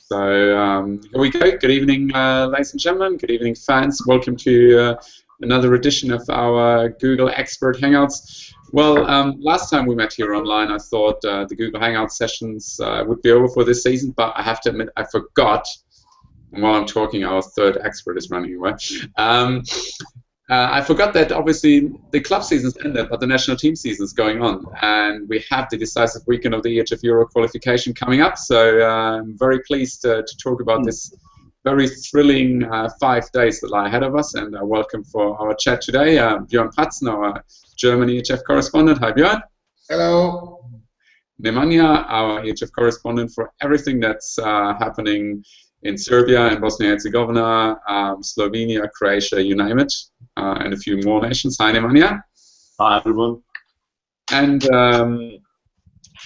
So here we go. Good evening, ladies and gentlemen. Good evening, fans. Welcome to another edition of our Google Expert Hangouts. Well, last time we met here online, I thought the Google Hangout sessions would be over for this season, but I have to admit I forgot. And while I'm talking, our third expert is running away. I forgot that obviously the club season's ended, but the national team season is going on, and we have the decisive weekend of the ehf-euro qualification coming up. So I'm very pleased to talk about this very thrilling 5 days that lie ahead of us. And welcome for our chat today, Björn Pazen, our German EHF correspondent. Hi, Björn. Hello. Nemanja, our EHF correspondent for everything that's happening in Serbia and Bosnia and Herzegovina, Slovenia, Croatia, you name it, and a few more nations. Hi, Nemanja. Hi, everyone. And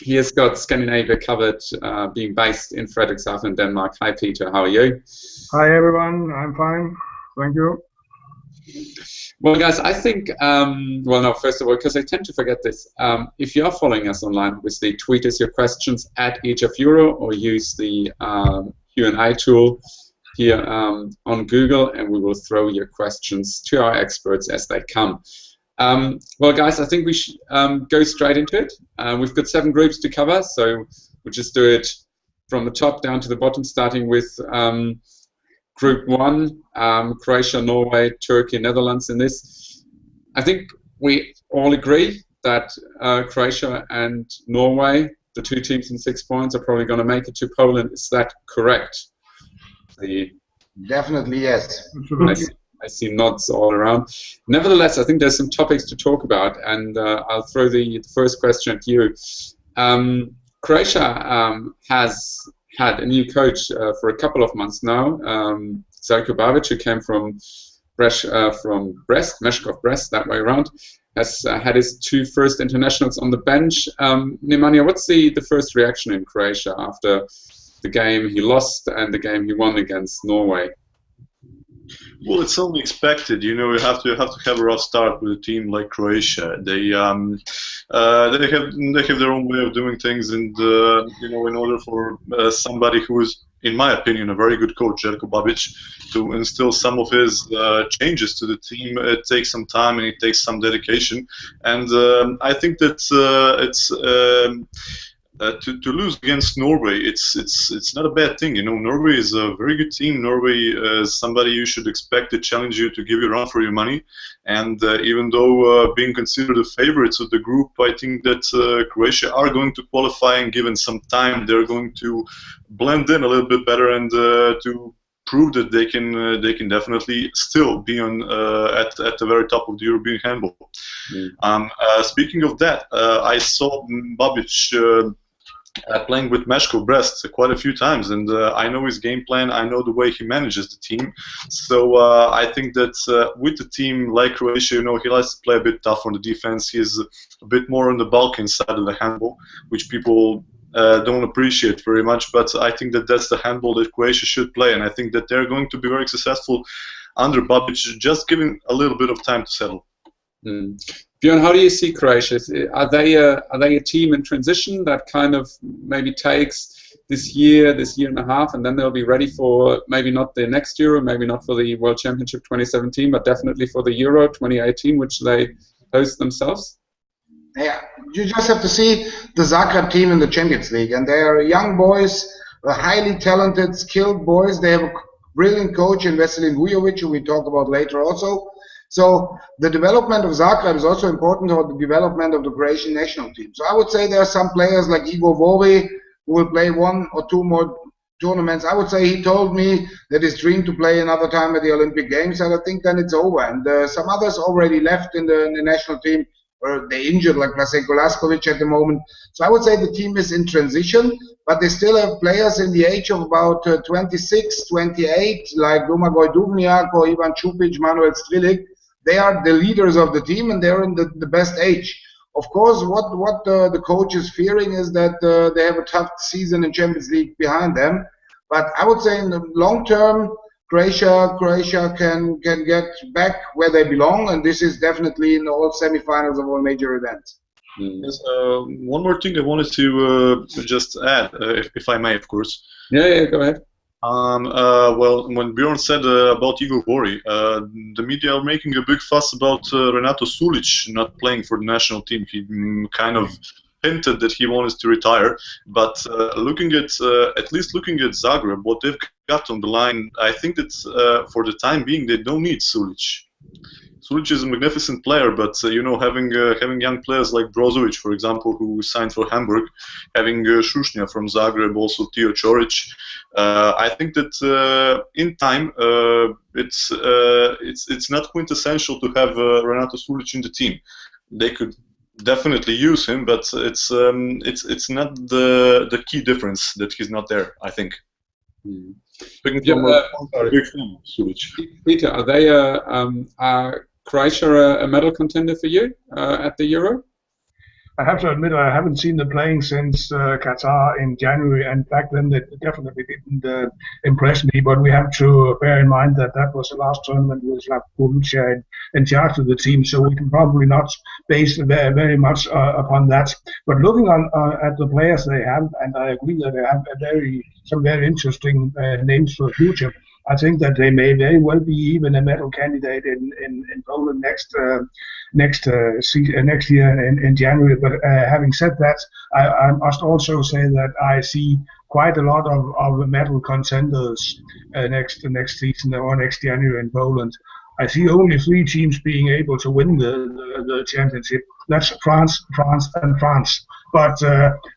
he has got Scandinavia covered, being based in Frederikshavn, Denmark. Hi, Peter. How are you? Hi, everyone. I'm fine. Thank you. Well, guys, I think, well, no, first of all, because I tend to forget this, if you're following us online, obviously, tweet us your questions at ehf-euro or use the Q&A tool here on Google, and we will throw your questions to our experts as they come. Well, guys, I think we should go straight into it. We've got 7 groups to cover, so we'll just do it from the top down to the bottom, starting with Group 1, Croatia, Norway, Turkey, Netherlands in this. I think we all agree that Croatia and Norway, the 2 teams in 6 points, are probably going to make it to Poland. Is that correct? Definitely, yes. I see nods all around. Nevertheless, I think there's some topics to talk about, and I'll throw the first question at you. Croatia has had a new coach for a couple of months now, Željko Babić, who came from Brest, Meshkov Brest, that way around, has had his 2 first internationals on the bench. Nemanja, what's the first reaction in Croatia after the game he lost and the game he won against Norway? Well, it's only expected. You know, you have to have a rough start with a team like Croatia. They have their own way of doing things, and you know, in order for somebody who is, in my opinion, a very good coach, Željko Babić, to instill some of his changes to the team, it takes some time and it takes some dedication. And I think that to lose against Norway, it's not a bad thing. You know, Norway is a very good team. Norway is somebody you should expect to challenge you, to give you a run for your money. And even though being considered the favorites of the group, I think that Croatia are going to qualify, and given some time, they're going to blend in a little bit better and to prove that they can definitely still be on at the very top of the European handball. Speaking of that, I saw Babić playing with Meshkov Brest quite a few times, and I know his game plan. I know the way he manages the team. So I think that with a team like Croatia, you know, he likes to play a bit tough on the defense. He's a bit more on the Balkan side of the handball, which people don't appreciate very much. But I think that that's the handball that Croatia should play, and I think that they're going to be very successful under Babić, just giving a little bit of time to settle. Björn, how do you see Croatia? Are they a team in transition that kind of maybe takes this year and a half, and then they'll be ready for maybe not the next Euro, maybe not for the World Championship 2017, but definitely for the Euro 2018, which they host themselves? Yeah, you just have to see the Zagreb team in the Champions League, and they are young boys, highly talented, skilled boys. They have a brilliant coach in Veselin Vujovic, who we talk about later also. So the development of Zagreb is also important for the development of the Croatian national team. So I would say there are some players like Igor Vori who will play 1 or 2 more tournaments. I would say he told me that his dream to play another time at the Olympic Games, and I think then it's over. And some others already left in the national team, or they injured, like Vlasenko Laskovic at the moment. So I would say the team is in transition, but they still have players in the age of about 26, 28, like Domagoj Duvnjak or Ivan Čupić, Manuel Strilik. They are the leaders of the team, and they're in the best age. Of course, what the coach is fearing is that they have a tough season in Champions League behind them. But I would say in the long term, Croatia can get back where they belong, and this is definitely in all semifinals of all major events. Yes, one more thing I wanted to just add, if I may, of course. Yeah, go ahead. Well, when Björn said about Igor Bori, the media are making a big fuss about Renato Sulic not playing for the national team. He kind of hinted that he wanted to retire, but looking at least looking at Zagreb, what they've got on the line, I think that for the time being they don't need Sulic. Sulic is a magnificent player, but you know, having young players like Brozovic, for example, who signed for Hamburg, having Šušnja from Zagreb, also Tio Ćorić, I think that in time it's not quintessential to have Renato Sulic in the team. They could definitely use him, but it's not the key difference that he's not there, I think. Big fan of Sulic. Peter, are they Croatia a medal contender for you at the Euro? I have to admit I haven't seen them playing since Qatar in January, and back then they definitely didn't impress me. But we have to bear in mind that that was the last tournament with Slavkovic in charge of the team, so we can probably not base very much upon that. But looking at the players they have, and I agree that they have some very interesting names for the future. I think that they may very well be even a medal candidate in Poland next year in January. But having said that, I must also say that I see quite a lot of medal contenders next season or next January in Poland. I see only 3 teams being able to win the championship. That's France, and France. But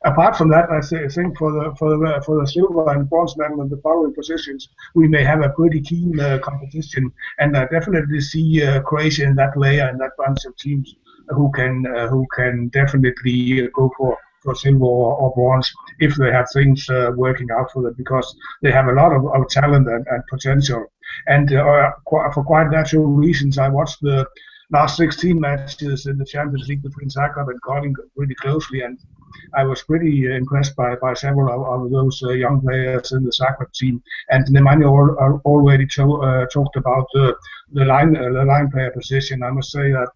apart from that, I think for the silver and bronze medal in the following positions, we may have a pretty keen competition. And I definitely see Croatia in that layer, and that bunch of teams who can definitely go for silver or bronze if they have things working out for them, because they have a lot of talent and potential. And for quite natural reasons, I watched the last 16 matches in the Champions League between Zagreb and Kolding pretty closely, and I was pretty impressed by several of those young players in the Zagreb team. And Nemanja already talked about the line player position. I must say that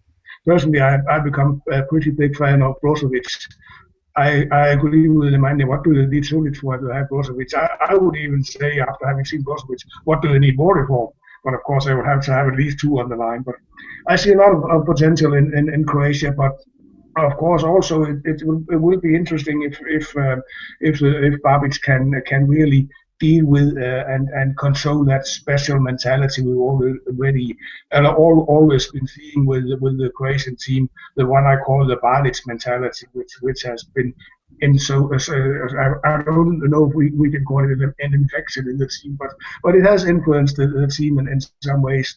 personally, I've become a pretty big fan of Brozovic. I agree with Nemanja. What do they need Sulic for to have Brozovic? I would even say, after having seen Brozovic, what do they need Bori for? But of course, they would have to have at least 2 on the line. But I see a lot of potential in Croatia. But of course, also it will be interesting if Babic can really deal with and control that special mentality we've always been seeing with the Croatian team, the one I call the Balic mentality, which has been in so I don't know if we can call it an infection in the team, but it has influenced the team in some ways.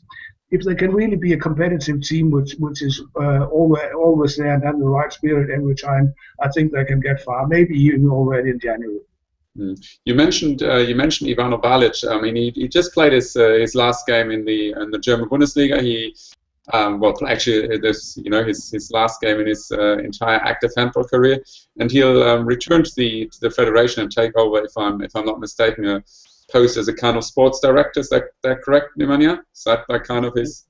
If they can really be a competitive team, which is always there and have the right spirit every time, I think they can get far. Maybe even already in January. You mentioned Ivano Balic. I mean, he just played his last game in the German Bundesliga. He actually his last game in his entire active handball career, and he'll return to the federation and take over, if I'm not mistaken, a post as a kind of sports director. Is that correct, Nemanja? Is that kind of his?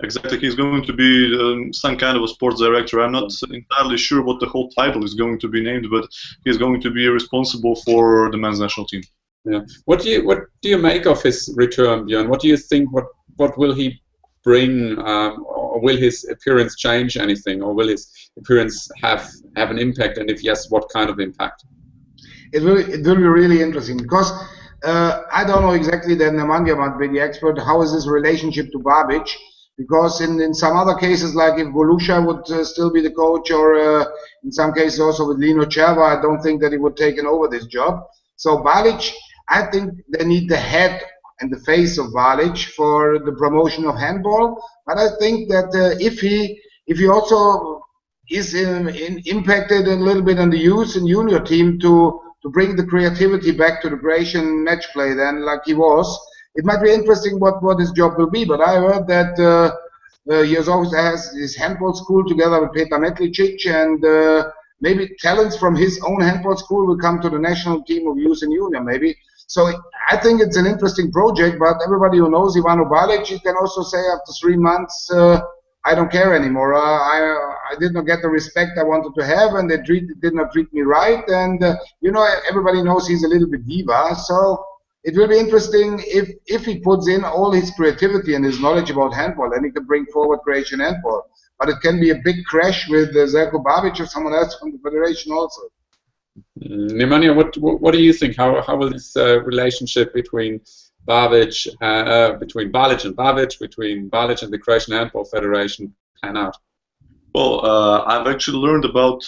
Exactly, he's going to be some kind of a sports director. I'm not entirely sure what the whole title is going to be named, but he's going to be responsible for the men's national team. Yeah. What do you make of his return, Björn? What do you think? What will he bring? Or will his appearance change anything? Or will his appearance have an impact? And if yes, what kind of impact? It will be really interesting, because I don't know exactly. Then Nemanja might be the expert. How is his relationship to Babic? Because in some other cases, like if Golusha would still be the coach, or in some cases also with Lino Červa, I don't think that he would take over this job. So Balic, I think they need the head and the face of Balic for the promotion of handball. But I think that if he also is impacted a little bit on the youth and junior team to bring the creativity back to the Croatian match play, then like he was, it might be interesting what his job will be. But I heard that he always has his handball school together with Petar Metlicic, and maybe talents from his own handball school will come to the national team of youth and junior, maybe. So I think it's an interesting project, but everybody who knows Ivano Balic, you can also say after 3 months, I don't care anymore. I did not get the respect I wanted to have, and they did not treat me right. And everybody knows he's a little bit diva. So it will be interesting if he puts in all his creativity and his knowledge about handball, then he can bring forward Croatian handball. But it can be a big crash with Zeljko Babic or someone else from the federation also. Nemanja, what do you think? How will this relationship between Balic and Babic, between Balic and the Croatian Handball Federation pan out? Well, I've actually learned about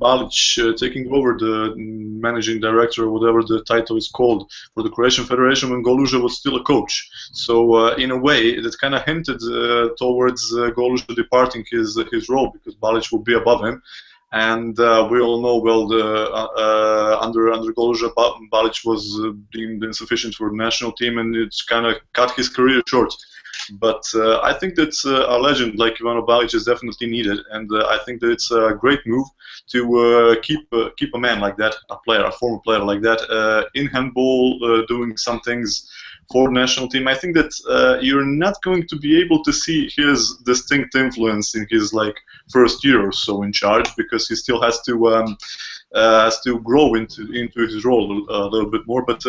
Balic taking over the managing director, or whatever the title is called, for the Croatian Federation when Goluža was still a coach. So in a way, that kind of hinted towards Goluža departing his role, because Balic will be above him. And we all know, well, under Goluža, Balic was deemed insufficient for the national team, and it's kind of cut his career short. But I think that a legend like Ivano Balic is definitely needed, and I think that it's a great move to keep a man like that, a former player like that, in handball, doing some things for the national team. I think that you're not going to be able to see his distinct influence in his first year or so in charge, because he still has to grow into his role a little bit more. But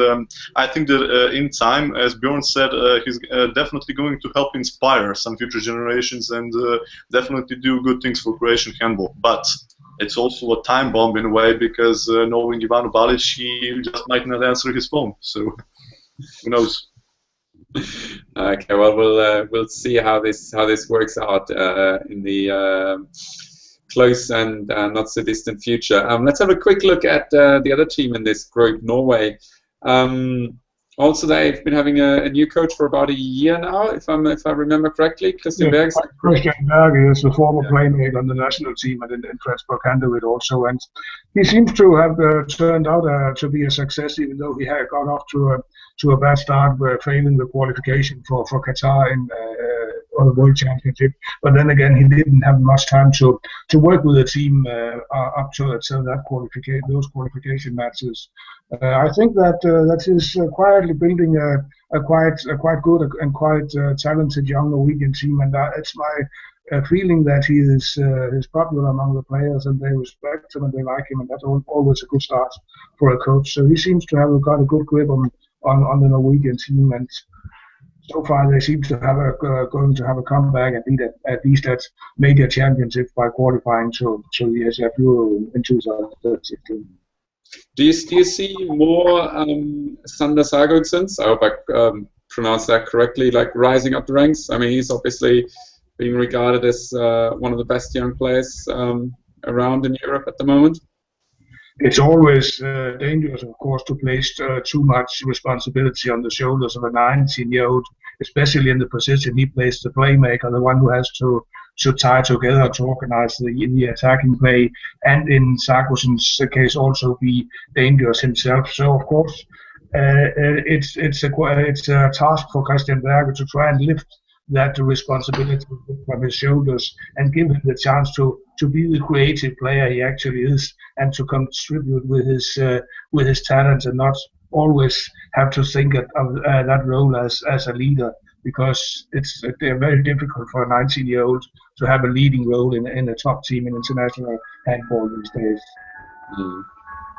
I think that in time, as Björn said, he's definitely going to help inspire some future generations and definitely do good things for Croatian handball. But it's also a time bomb in a way, because knowing Ivano Balic, he just might not answer his phone. So who knows? Okay, well, we'll see how this works out in the close and not so distant future. Let's have a quick look at the other team in this group, Norway. Also, they've been having a new coach for about a year now, if I remember correctly. Christian Berg. Christian Berg is the former playmaker on the national team and in Flensburg Handewitt also, and he seems to have turned out to be a success, even though he had got off to a bad start, failing the qualification for Qatar on the World Championship. But then again, he didn't have much time to work with the team up to those qualification matches. I think that is quietly building a quite good and quite talented young Norwegian team, and it's my feeling that he is popular among the players, and they respect him and they like him, and that's always a good start for a coach. So he seems to have got a good grip on the Norwegian team, and so far they seem to have going to have a comeback and at least at major championships by qualifying to the ehf-euro in 2016. Do you see more Sander Sargodsons, I hope I pronounced that correctly, rising up the ranks? I mean, he's obviously being regarded as one of the best young players around in Europe at the moment. It's always dangerous, of course, to place too much responsibility on the shoulders of a 19-year-old, especially in the position he plays, the playmaker, the one who has to tie together to organize the attacking play, and in Sargoson's case also be dangerous himself. So, of course, it's a task for Christian Berger to try and lift that responsibility from his shoulders and give him the chance to be the creative player he actually is, and to contribute with his talent, and not always have to think of that role as a leader, because it's very difficult for a 19-year-old to have a leading role in a top team in international handball these days.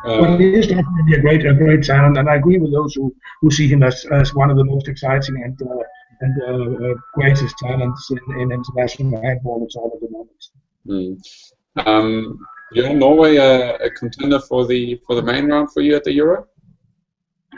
But he is definitely a great talent, and I agree with those who see him as one of the most exciting and greatest talents in international handball at all at the moment. Norway a contender for the main round for you at the Euro?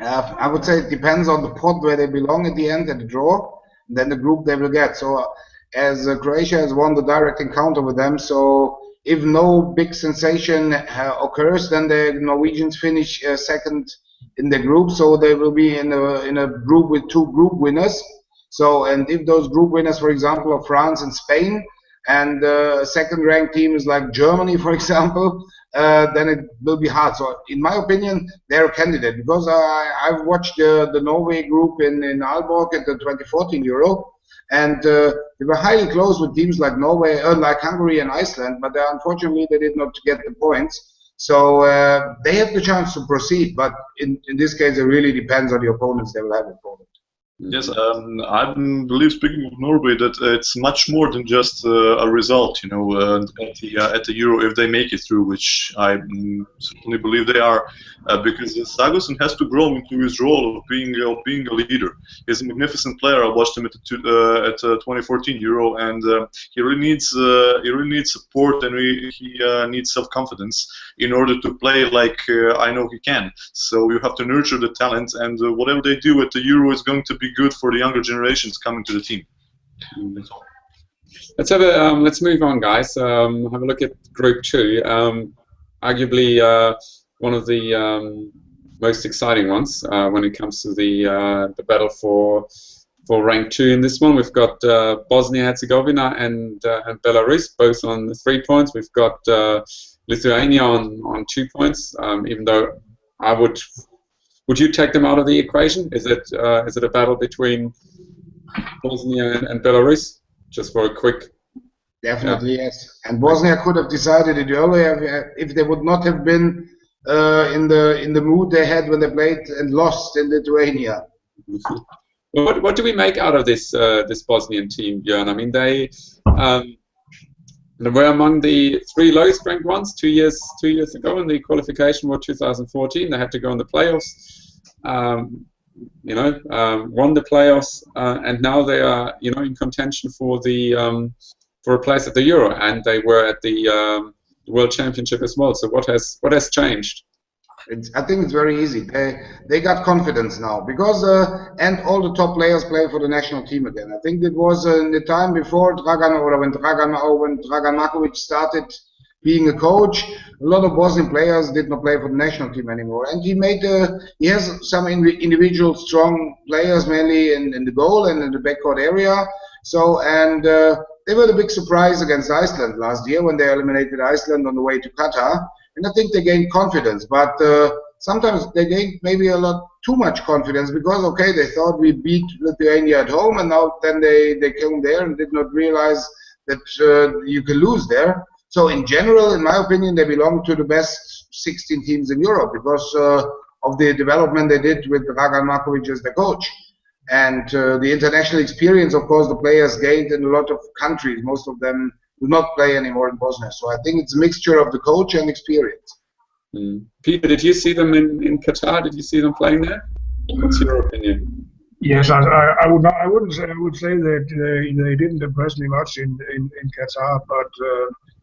I would say it depends on the pot where they belong at the end, at the draw, and then the group they will get. So as Croatia has won the direct encounter with them, so if no big sensation occurs, then the Norwegians finish second in the group, so they will be in a group with two group winners. So, and if those group winners, for example, are France and Spain, and second-ranked team is like Germany, for example, then it will be hard. So, in my opinion, they're a candidate, because I've watched the Norway group in Aalborg at the 2014 Euro, and they were highly close with teams like Norway, like Hungary and Iceland, but unfortunately they did not get the points. So they have the chance to proceed, but in this case, it really depends on the opponents they will have in Poland. Yes, I believe, speaking of Norway, that it's much more than just a result, at the Euro, if they make it through, which I certainly believe they are, because Sagosen has to grow into his role of being a leader. He's a magnificent player. I watched him at the 2014 Euro, and he really needs support, and he needs self-confidence in order to play like I know he can. So you have to nurture the talent, and whatever they do at the Euro is going to be good for the younger generations coming to the team. That's all. Let's move on, guys. Have a look at Group 2. Arguably one of the most exciting ones when it comes to the battle for rank 2 in this one. We've got Bosnia-Herzegovina and Belarus both on 3 points. We've got Lithuania on 2 points. Even though I would you take them out of the equation? Is it a battle between Bosnia and Belarus? Just for a quick. Definitely, yes. And Bosnia could have decided it earlier if they would not have been in the mood they had when they played and lost in Lithuania. What do we make out of this Bosnian team, Björn? I mean, they were among the 3 lowest ranked ones 2 years ago in the qualification for 2014. They had to go in the playoffs. Won the playoffs, and now they are in contention for a place at the Euro, and they were at the World Championship as well. So what has changed? I think it's very easy. They got confidence now because and all the top players play for the national team again. I think it was in the time before when Dragan Markovic started being a coach, a lot of Bosnian players did not play for the national team anymore. And he has some individual strong players, mainly in the goal and in the backcourt area. So they were the big surprise against Iceland last year when they eliminated Iceland on the way to Qatar. And I think they gained confidence, but sometimes they gained maybe a lot too much confidence because, okay, they thought we beat Lithuania at home, and now then they came there and did not realize that you can lose there. So in general, in my opinion, they belong to the best 16 teams in Europe because of the development they did with Dragan Markovic as the coach. And the international experience, of course, the players gained in a lot of countries. Most of them do not play anymore in Bosnia. So I think it's a mixture of the coach and experience. Peter, did you see them in Qatar? Did you see them playing there? What's your opinion? Yes, I would not. I wouldn't say. I would say that they didn't impress me much in Qatar, but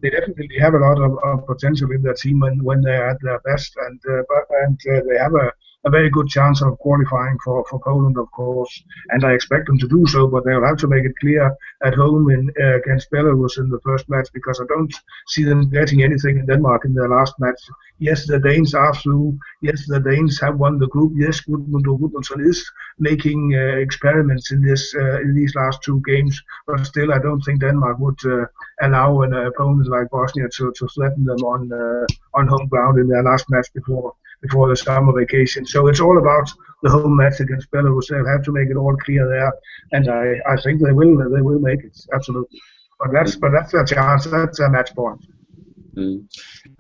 they definitely have a lot of potential in their team when they're at their best, and they have a very good chance of qualifying for Poland, of course, and I expect them to do so, but they'll have to make it clear at home against Belarus in the first match, because I don't see them getting anything in Denmark in their last match. Yes, the Danes are through. Yes, the Danes have won the group. Yes, Gudmundsson is making experiments in these last 2 games, but still I don't think Denmark would allow an opponent like Bosnia to threaten them on home ground in their last match before the summer vacation. So it's all about the home match against Belarus. They'll have to make it all clear there, and I think they will make it, absolutely. But that's their chance. That's their match point.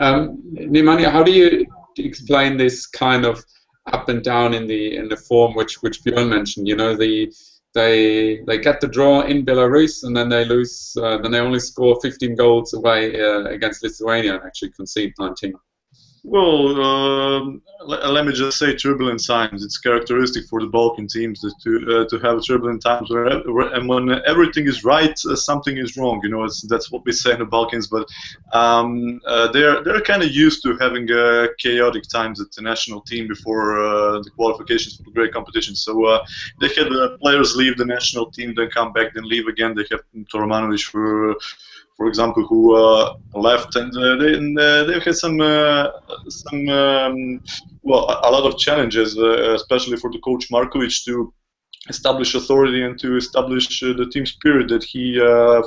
Nemanja, how do you explain this kind of up and down in the form which Björn mentioned? They get the draw in Belarus, and then they lose. Then they only score 15 goals away against Lithuania and actually concede 19. Well, let me just say turbulent times. It's characteristic for the Balkan teams to have turbulent times and when everything is right, something is wrong. That's what we say in the Balkans. But they're kind of used to having chaotic times at the national team before the qualifications for the great competition. So they had players leave the national team, then come back, then leave again. They have Toromanovic for example, who left, and they've had a lot of challenges, especially for the coach Markovic, to establish authority and to establish the team spirit that he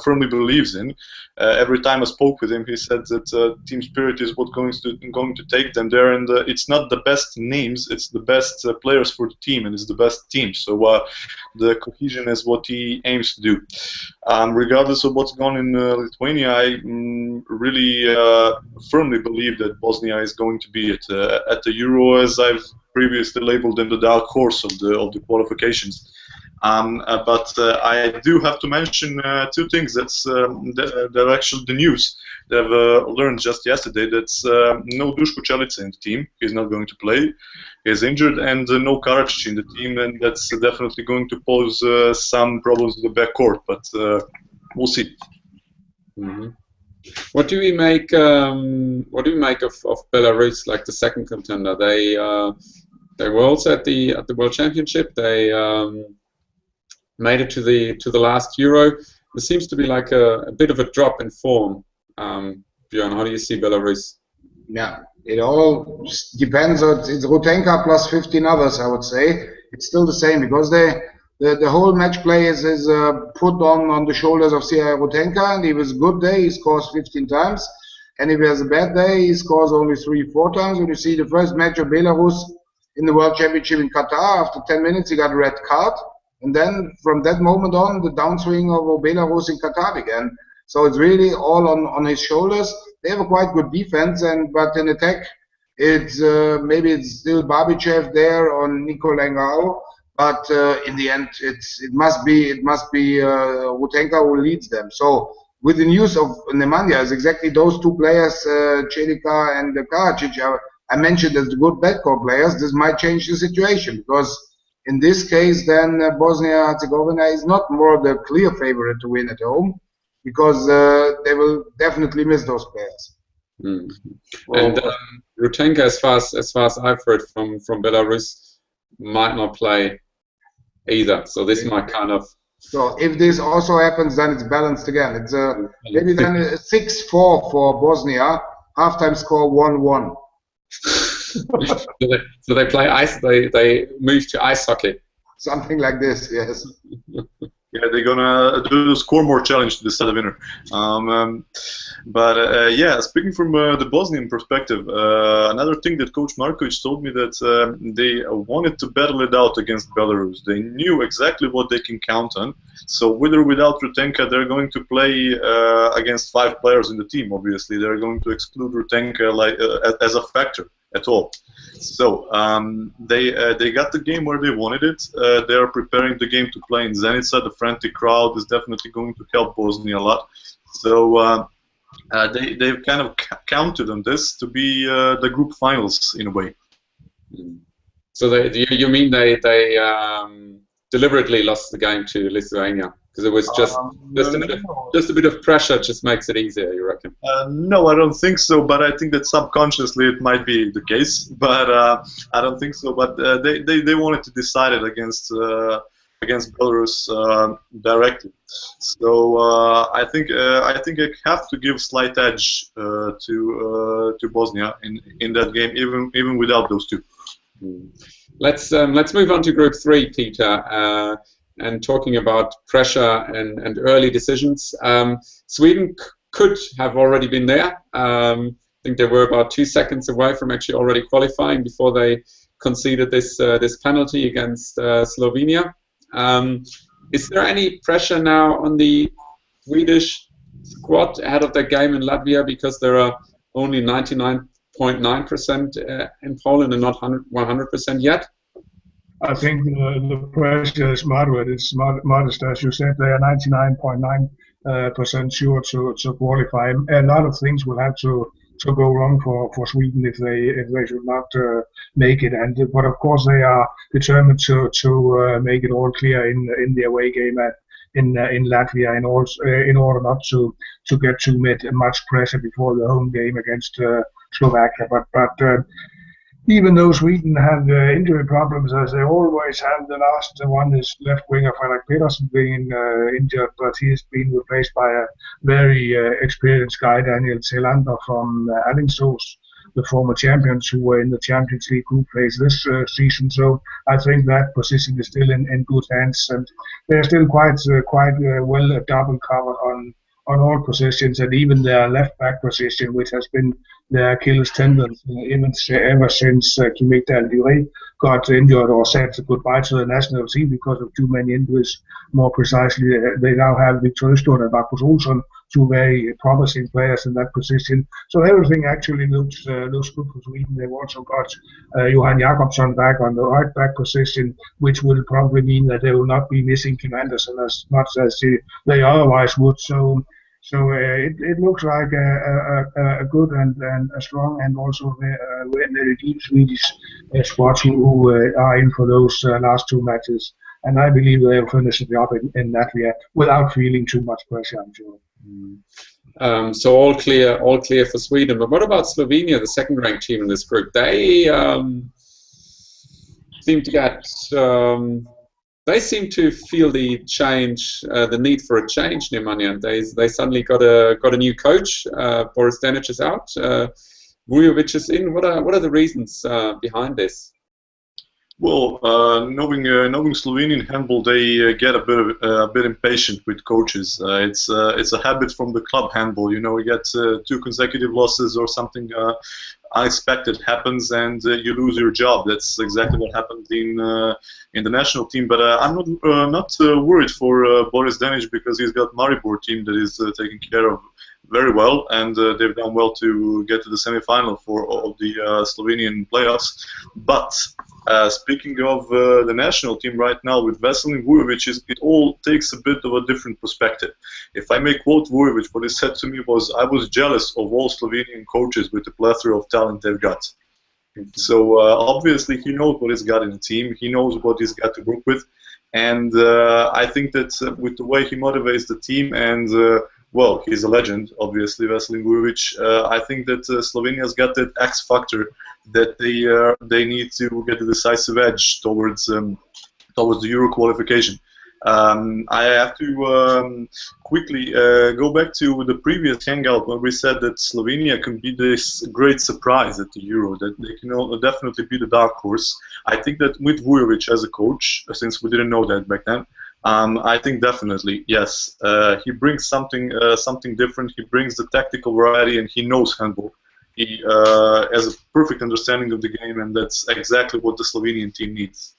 firmly believes in. Every time I spoke with him, he said that team spirit is what's going to take them there, and it's not the best names, it's the best players for the team, and it's the best team. So the cohesion is what he aims to do. Regardless of what's going on in Lithuania, I really firmly believe that Bosnia is going to be at the Euro, as I've previously labeled them the dark horse of the qualifications. But I do have to mention two things. They're actually the news that I've learned just yesterday. That's no Duško Čelica in the team. He's not going to play. He's injured, and no Karačić in the team, and that's definitely going to pose some problems in the backcourt. But we'll see. Mm-hmm. What do we make? What do we make of Belarus, like the second contender? They were also at the World Championship. They made it to the last Euro. There seems to be like a bit of a drop in form. Björn, how do you see Belarus? Yeah, it all depends on it's Rutenka plus 15 others. I would say it's still the same because the whole match play is put on the shoulders of C.I. Rutenka, and if it's a good day, he scores 15 times, and if he has a bad day, he scores only 3-4 times. When you see the first match of Belarus in the World Championship in Qatar, after 10 minutes he got a red card, and then from that moment on, the downswing of Belarus in Qatar began. So it's really all on his shoulders. They have a quite good defense, but in attack, it's maybe it's still Babičev there on Nikolai Ngao. But in the end, it must be Rutenka who leads them. So with the news of Nemanja, is exactly those two players, Čelika and Karačić, I mentioned as the good backcourt players. This might change the situation because in this case, then Bosnia-Herzegovina is not more the clear favorite to win at home because they will definitely miss those players. Mm. And Rutenka, as far as I've heard from Belarus, might not play either, so this might kind of. So if this also happens, then it's balanced again. It's maybe then 6-4 for Bosnia. Halftime score 1-1. So they play ice. They move to ice hockey. Something like this, yes. Yeah, they're gonna do the score more challenge to decide the winner. Yeah, speaking from the Bosnian perspective, another thing that Coach Markovic told me that they wanted to battle it out against Belarus. They knew exactly what they can count on. So with or without Rutenka, they're going to play against 5 players in the team. Obviously, they're going to exclude Rutenka as a factor at all. So they got the game where they wanted it. They are preparing the game to play in Zenica. The frantic crowd is definitely going to help Bosnia a lot. So they've kind of counted on this to be the group finals in a way. So you mean they deliberately lost the game to Lithuania? Because it was just a bit of pressure just makes it easier, you reckon? No, I don't think so. But I think that subconsciously it might be the case. But I don't think so. But they wanted to decide it against Belarus directly. So I think I have to give slight edge to Bosnia in that game, even without those two. Let's move on to Group 3, Peter. And talking about pressure and early decisions, Sweden could have already been there. I think they were about 2 seconds away from actually already qualifying before they conceded this penalty against Slovenia. Is there any pressure now on the Swedish squad ahead of their game in Latvia because there are only 99.9% in Poland and not 100% yet? I think the pressure is moderate. It's modest, as you said. They are 99.9% sure to qualify. A lot of things will have to go wrong for Sweden if they should not make it. But of course they are determined to make it all clear in the away game in Latvia, in order not to get too much pressure before the home game against Slovakia. But even though Sweden have injury problems, as they always have, the last one is left winger Fredrik Pedersen being injured, but he's been replaced by a very experienced guy, Daniel Zelander from Alingsås, the former champions who were in the Champions League group phase this season. So I think that position is still in good hands, and they're still quite well double covered on all positions, and even their left back position, which has been their Achilles tendon ever since Kimmich Daldiray got injured or said goodbye to the national team because of too many injuries. More precisely, they now have Victor Østlund and Marcus Olsson, two very promising players in that position. So everything actually looks good for Sweden. They've also got Johan Jakobsson back on the right back position, which will probably mean that they will not be missing Kim Anderson as much as they otherwise would. So it looks like a good and a strong and also very deep Swedish squad who are in for those last two matches. And I believe they'll finish the job in Latvia without feeling too much pressure, I'm sure. So all clear for Sweden. But what about Slovenia, the second-ranked team in this group? They seem to get. They seem to feel the change, the need for a change, Nemanja. They suddenly got a new coach. Boris Denic is out. Vujovic is in. What are the reasons behind this? Well, knowing Slovenian handball, they get a bit impatient with coaches. It's a habit from the club handball. You know, you get 2 consecutive losses or something unexpected happens, and you lose your job. That's exactly what happened in the national team. But I'm not worried for Boris Denic, because he's got Maribor team that is taken care of very well, and they've done well to get to the semi-final of the Slovenian playoffs. But speaking of the national team right now with Veselin Vujovic, it all takes a bit of a different perspective. If I may quote Vujovic, what he said to me was, "I was jealous of all Slovenian coaches with the plethora of talent they've got." So obviously he knows what he's got in the team, he knows what he's got to work with, and I think that with the way he motivates the team, and well, he's a legend, obviously, Veselin Vujovic. I think that Slovenia's got that X factor that they need to get a decisive edge towards the Euro qualification. I have to quickly go back to the previous Hangout when we said that Slovenia can be this great surprise at the Euro, that they can definitely be the dark horse. I think that with Vujovic as a coach, since we didn't know that back then, I think definitely, yes. He brings something different. He brings the tactical variety, and he knows handball. He has a perfect understanding of the game, and that's exactly what the Slovenian team needs.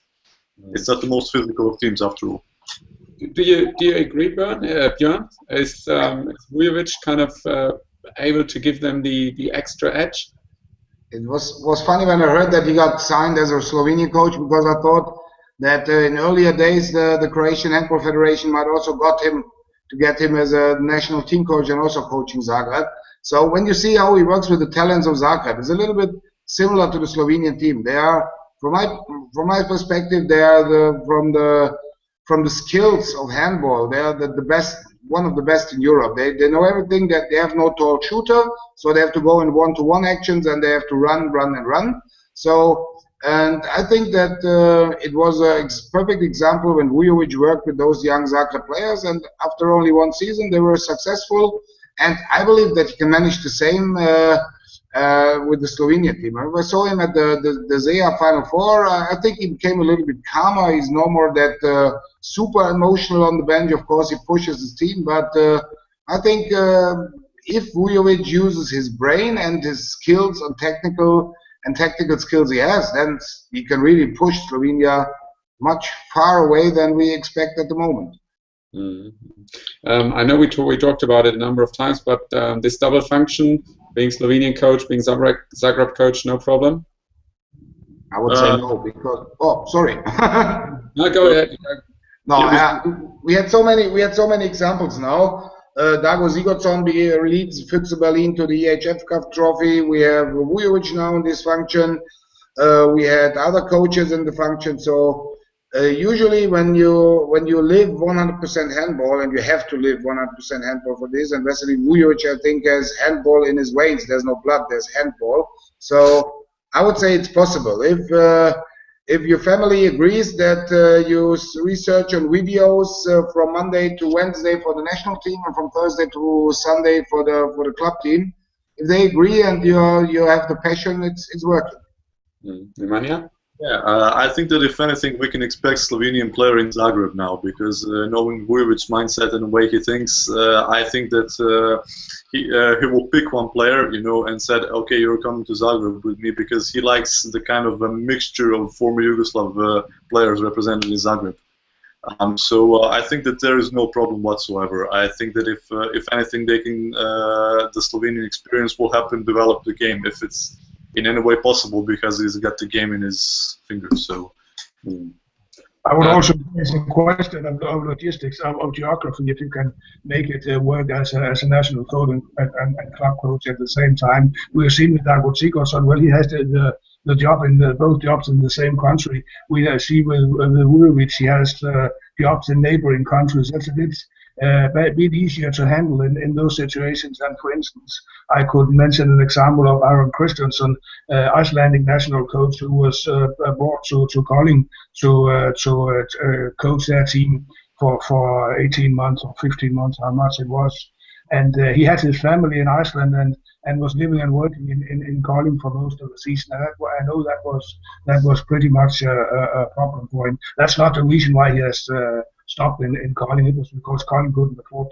It's not the most physical of teams, after all. Do you agree, Björn? Is Vujovic kind of able to give them the extra edge? It was funny when I heard that he got signed as a Slovenian coach, because I thought that in earlier days the Croatian Handball Federation might also get him as a national team coach and also coaching Zagreb. So when you see how he works with the talents of Zagreb, it's a little bit similar to the Slovenian team. They are, from my perspective, they are from the skills of handball, they are the best, one of the best in Europe. They know everything. That they have no tall shooter, so they have to go in one-to-one actions, and they have to run. So. And I think that it was a perfect example when Vujovic worked with those young Zagreb players, and after only one season they were successful, and I believe that he can manage the same with the Slovenian team. I saw him at the ZEA Final Four. I think he became a little bit calmer. He's no more that super emotional on the bench. Of course, he pushes his team, but I think if Vujovic uses his brain and his skills on tactical skills he has, then he can really push Slovenia much far away than we expect at the moment. I know we talked about it a number of times, but this double function, being Slovenian coach, being Zagreb coach, no problem? I would say no, because sorry. No, go ahead. No, we had so many examples now. Dago Sigurdsson leads Füchse Berlin to the EHF Cup trophy. We have Vujovic now in this function. We had other coaches in the function. So usually when you live 100% handball, and you have to live 100% handball for this, and Veselin Vujovic, I think, has handball in his veins. There's no blood, there's handball. So I would say it's possible. If your family agrees that you research on videos from Monday to Wednesday for the national team, and from Thursday to Sunday for the club team, if they agree and you have the passion, it's working. Nemanja? Yeah, I think that if anything, we can expect Slovenian player in Zagreb now, because knowing Vujovic's mindset and the way he thinks, I think that he will pick one player, and said, okay, you're coming to Zagreb with me, because he likes the kind of a mixture of former Yugoslav players represented in Zagreb. So I think that there is no problem whatsoever. I think that if anything, they can the Slovenian experience will help him develop the game if it's in any way possible, because he's got the game in his fingers. So. I would also raise a question of logistics, of geography, if you can make it work as a national coach and club coach at the same time. We've seen with Dago Sigurdsson, well, he has the job in both jobs in the same country. We see with Vujovic, he has jobs in neighboring countries. That's a bit easier to handle in those situations. And for instance, I could mention an example of Aron Kristjansson, Icelandic national coach, who was brought to Kolding to coach their team for 18 months or 15 months, how much it was. And he had his family in Iceland and was living and working in Kolding for most of the season. And I know that was pretty much a problem for him. That's not the reason why he has stopped in Kolding. It was because Kolding couldn't afford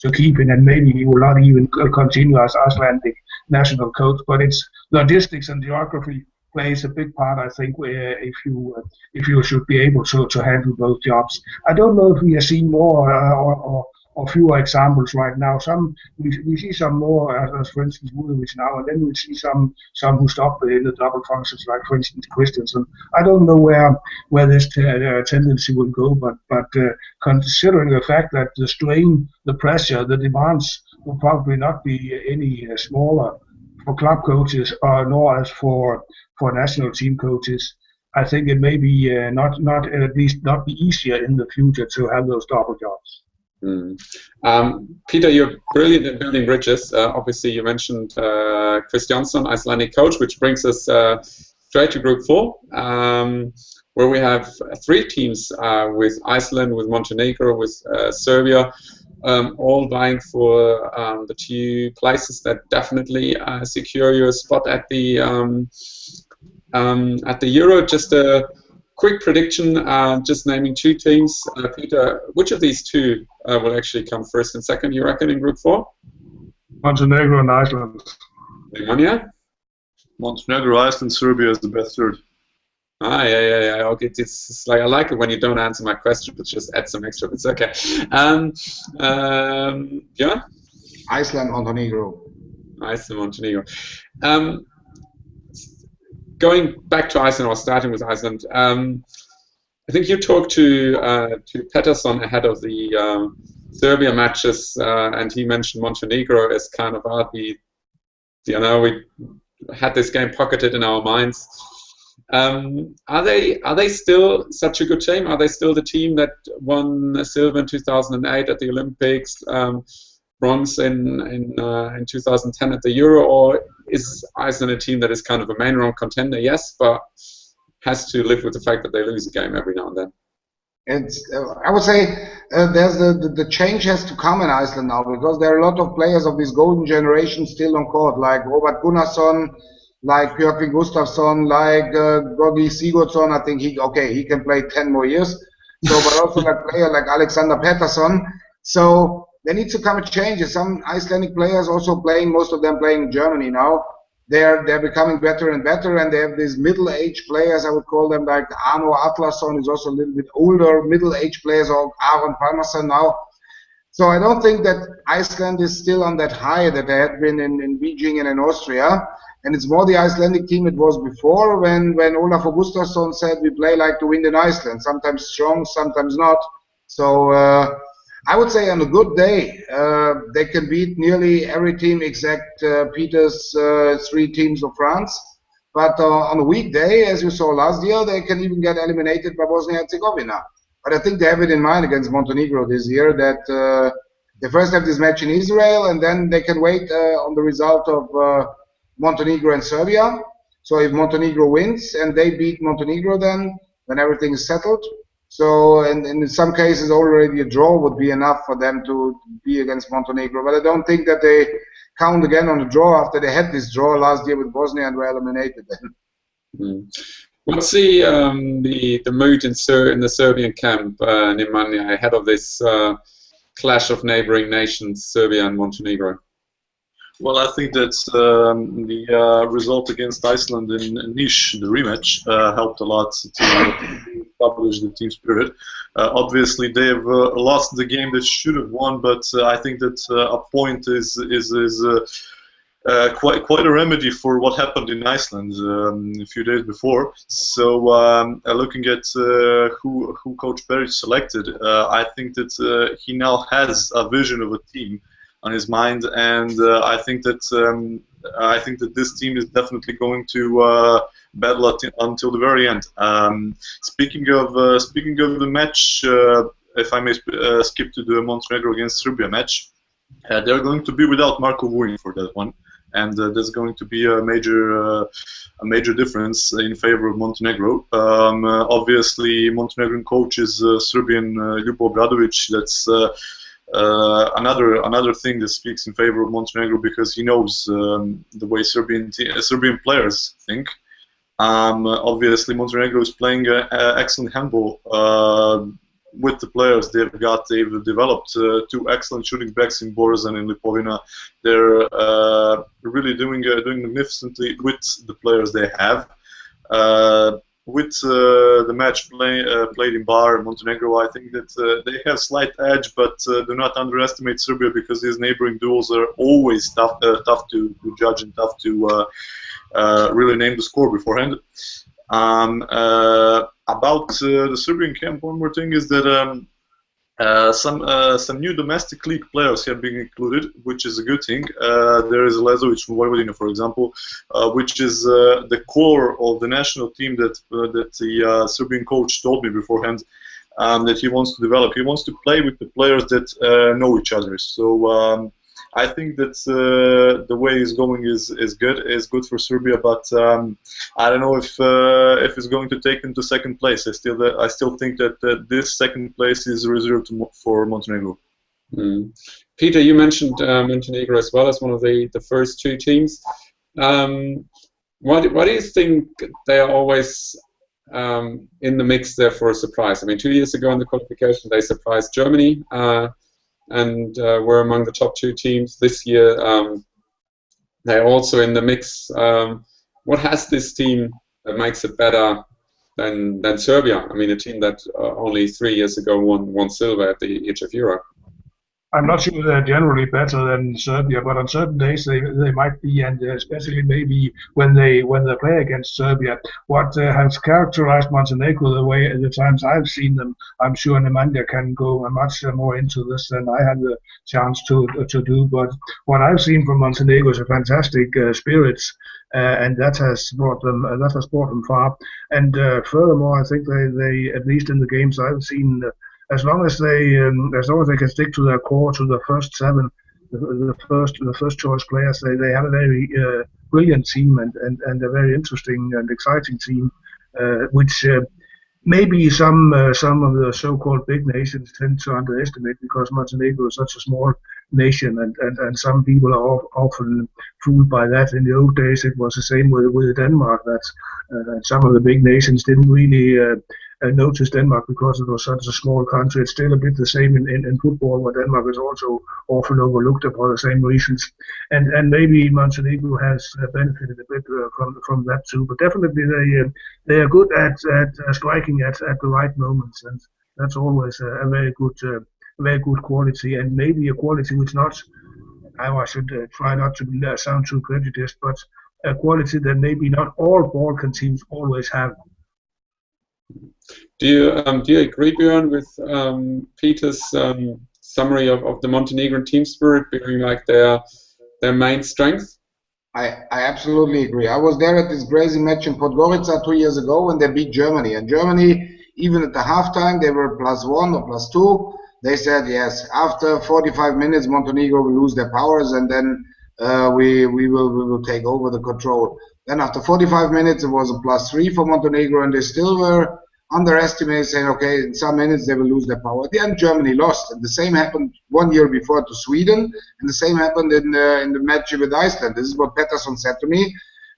to keep him, and maybe he will not even continue as Icelandic national coach. But it's logistics and geography plays a big part, I think, if you should be able to handle both jobs. I don't know if we have seen more or fewer examples right now. We see some more, as for instance Vujovic now, and then we see some who stop in the double functions, like for instance Christensen. I don't know where this tendency will go, but considering the fact that the strain, the pressure, the demands will probably not be any smaller for club coaches, nor as for national team coaches, I think it may be not at least not be easier in the future to have those double jobs. Peter, you're brilliant at building bridges. Obviously, you mentioned Kristjansson, Icelandic coach, which brings us straight to Group 4, where we have 3 teams with Iceland, with Montenegro, with Serbia, all vying for the 2 places that definitely secure you a spot at the Euro. Just a quick prediction, just naming 2 teams. Peter, which of these 2 will actually come first and second, you reckon, in Group 4? Montenegro and Iceland. Nemanja? Montenegro, Iceland, Serbia is the best third. Yeah. Okay, it's like I like it when you don't answer my question, but just add some extra. It's okay. Yeah. Iceland, Montenegro. Iceland, Montenegro. Going back to Iceland, or starting with Iceland, I think you talked to Pettersson ahead of the Serbia matches, and he mentioned Montenegro as kind of we had this game pocketed in our minds. Are they still such a good team? Are they still the team that won silver in 2008 at the Olympics, bronze in 2010 at the Euro, or is Iceland a team that is kind of a main round contender? Yes, but has to live with the fact that they lose a game every now and then. I would say there's the change has to come in Iceland now, because there are a lot of players of this golden generation still on court, like Robert Gunnarsson, like Björn Gustafsson, like Gogi Sigurdsson. I think he can play 10 more years. So, but also like player like Alexander Pettersson. So there needs to come a change. Some Icelandic players also playing, most of them playing in Germany now. They're becoming better and better, and they have these middle-aged players, I would call them, like Arno Atlason is also a little bit older, middle-aged players, or Aron Palmarsson now. So I don't think that Iceland is still on that high that they had been in Beijing and in Austria. And it's more the Icelandic team it was before, when Olaf Augustason said we play like to win in Iceland, sometimes strong, sometimes not. So I would say on a good day, they can beat nearly every team except Peter's 3 teams of France. But on a weekday, as you saw last year, they can even get eliminated by Bosnia-Herzegovina. But I think they have it in mind against Montenegro this year that they first have this match in Israel, and then they can wait on the result of Montenegro and Serbia. So if Montenegro wins and they beat Montenegro, then everything is settled. So, and in some cases already a draw would be enough for them to be against Montenegro. But I don't think that they count again on the draw after they had this draw last year with Bosnia and were eliminated then. What's the mood in the Serbian camp, Nemanja, ahead of this clash of neighboring nations, Serbia and Montenegro? Well, I think that the result against Iceland in Niš, the rematch, helped a lot to publish the team spirit. Obviously, they have lost the game that should have won, but I think that a point is quite a remedy for what happened in Iceland a few days before. So looking at who Coach Peric selected, I think that he now has a vision of a team on his mind, and I think that this team is definitely going to battle until the very end. Speaking of the match, if I may skip to the Montenegro against Serbia match, they're going to be without Marko Vujin for that one, and there's going to be a major difference in favor of Montenegro. Obviously, Montenegrin coach is Serbian Ljubo Obradovic. That's another thing that speaks in favor of Montenegro, because he knows the way Serbian players think. Obviously, Montenegro is playing excellent handball with the players they've got. They've developed two excellent shooting backs in Borazan and Lipovina. They're really doing magnificently with the players they have. With the match played in Bar, Montenegro, I think that they have slight edge, but do not underestimate Serbia, because these neighboring duels are always tough to judge and tough to really name the score beforehand. About the Serbian camp, one more thing is that some new domestic league players have been included, which is a good thing. There is Lezovic from Vojvodina, for example, which is the core of the national team that the Serbian coach told me beforehand that he wants to develop. He wants to play with the players that know each other. So I think that the way it's going is good for Serbia, but I don't know if it's going to take them to second place. I still think that this second place is reserved for Montenegro. Peter, you mentioned Montenegro as well as one of the first two teams. Why do you think they are always in the mix there for a surprise? I mean, 2 years ago in the qualification they surprised Germany. And were among the top two teams. This year they're also in the mix. What has this team that makes it better than Serbia? I mean, a team that only 3 years ago won silver at the ehf-euro. I'm not sure they're generally better than Serbia, but on certain days they might be, and especially maybe when they play against Serbia. What has characterized Montenegro the times I've seen them, I'm sure Nemanja can go much more into this than I had the chance to do. But what I've seen from Montenegro is a fantastic spirits, and that has brought them far. And furthermore, I think they at least in the games I've seen. As long as they can stick to their core, to the first seven, the first choice players, they have a very brilliant team and a very interesting and exciting team, which maybe some of the so-called big nations tend to underestimate, because Montenegro is such a small nation, and some people are often fooled by that. In the old days, it was the same with Denmark, that some of the big nations didn't really notice Denmark because it was such a small country. It's still a bit the same in football, where Denmark is also often overlooked for the same reasons. And maybe Montenegro has benefited a bit from that too. But definitely they are good at striking at the right moments, and that's always a very good quality, and maybe a quality which not. I should try not to sound too prejudiced, but a quality that maybe not all Balkan teams always have. Do you agree, Björn, with Peter's summary of the Montenegrin team spirit being like their main strength? I absolutely agree. I was there at this crazy match in Podgorica 2 years ago when they beat Germany. And Germany, even at the halftime, they were +1 or +2. They said, yes, after 45 minutes, Montenegro will lose their powers, and then we will take over the control. Then after 45 minutes, it was a +3 for Montenegro, and they still were underestimated, saying, okay, in some minutes they will lose their power. At the end, Germany lost. And the same happened 1 year before to Sweden, and the same happened in the match with Iceland. This is what Pettersson said to me.